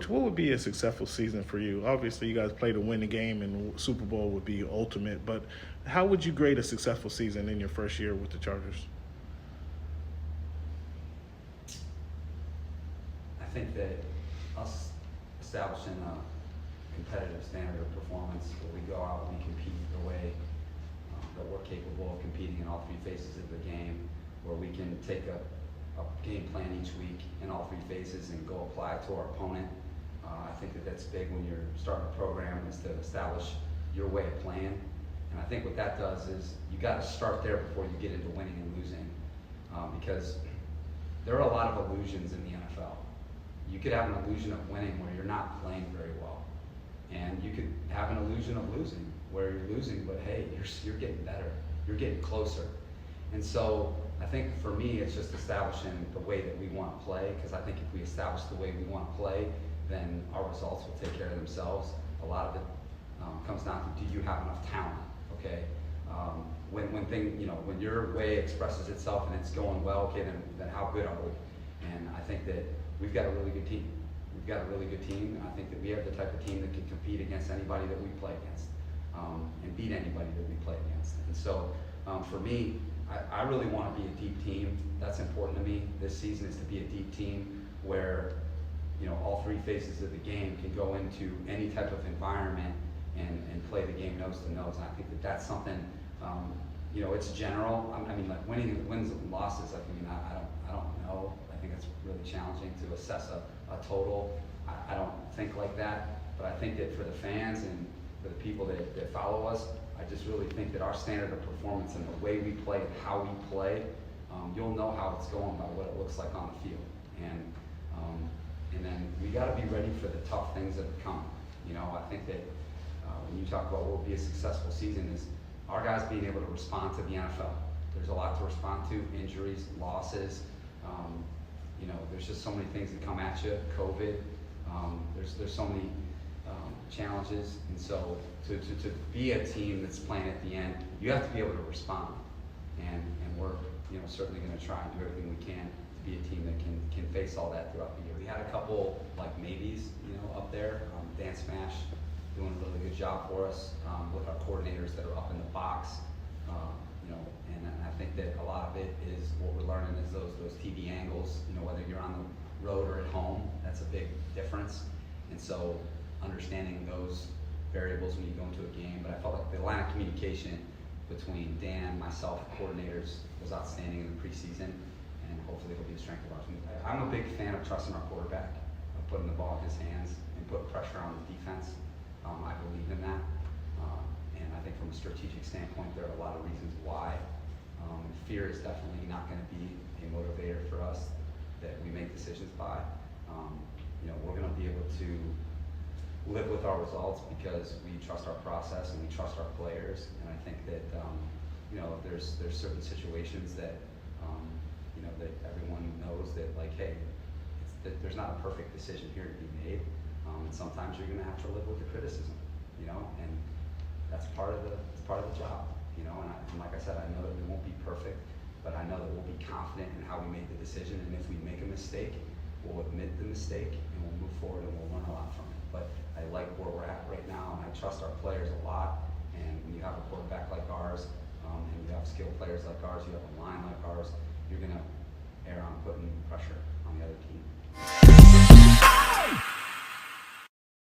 Coach, what would be a successful season for you? Obviously, you guys play to win the game, and Super Bowl would be ultimate. But how would you grade a successful season in your first year with the Chargers? I think that us establishing a competitive standard of performance where we go out and we compete the way that we're capable of competing in all three phases of the game, where we can take a game plan each week in all three phases and go apply it to our opponent. I think that that's big when you're starting a program, is to establish your way of playing. And I think what that does is you got to start there before you get into winning and losing, because there are a lot of illusions in the NFL. You could have an illusion of winning where you're not playing very well, and you could have an illusion of losing where you're losing, but hey, you're getting better, you're getting closer. And so I think for me, it's just establishing the way that we want to play, because I think if we establish the way we want to play, then our results will take care of themselves. A lot of it comes down to, do you have enough talent? Okay, when your way expresses itself and it's going well, okay, then how good are we? And I think that we've got a really good team. We've got a really good team, and I think that we have the type of team that can compete against anybody that we play against, and beat anybody that we play against. And so for me, I really want to be a deep team. That's important to me. This season is to be a deep team where, all three phases of the game can go into any type of environment and play the game nose to nose. And I think that that's something, it's general. I mean, like wins and losses, I don't know. I think it's really challenging to assess a total. I don't think like that, but I think that for the fans and for the people that follow us, I just really think that our standard of performance and the way we play and how we play, you'll know how it's going by what it looks like on the field. And then we got to be ready for the tough things that are coming. I think that when you talk about what will be a successful season, is our guys being able to respond to the NFL. There's a lot to respond to: injuries, losses. There's just so many things that come at you. COVID. There's so many challenges, and so to be a team that's playing at the end, you have to be able to respond. And we're certainly going to try and do everything we can to be a team that can face all that throughout the year. We had a couple like maybes, up there. Dan Smash doing a really good job for us with our coordinators that are up in the box. And I think that a lot of it is what we're learning is those TV angles. Whether you're on the road or at home, that's a big difference. And so understanding those variables when you go into a game. But I felt like the line of communication between Dan, myself, coordinators was outstanding in the preseason, and hopefully it'll be a strength of ours. I'm a big fan of trusting our quarterback, of putting the ball in his hands and putting pressure on the defense. I believe in that, and I think from a strategic standpoint, there are a lot of reasons why. Fear is definitely not going to be a motivator for us that we make decisions by. We're going to be able to live with our results because we trust our process and we trust our players. And I think that there's certain situations that that everyone knows that, like, hey, there's not a perfect decision here to be made. And sometimes you're going to have to live with the criticism, and that's part of the job. And like I said, I know that we won't be perfect, but I know that we'll be confident in how we made the decision. And if we make a mistake, we'll admit the mistake and we'll move forward and we'll learn a lot from it. But I like where we're at right now, and I trust our players a lot. And when you have a quarterback like ours, and you have skilled players like ours, you have a line like ours, you're going to err on putting pressure on the other team.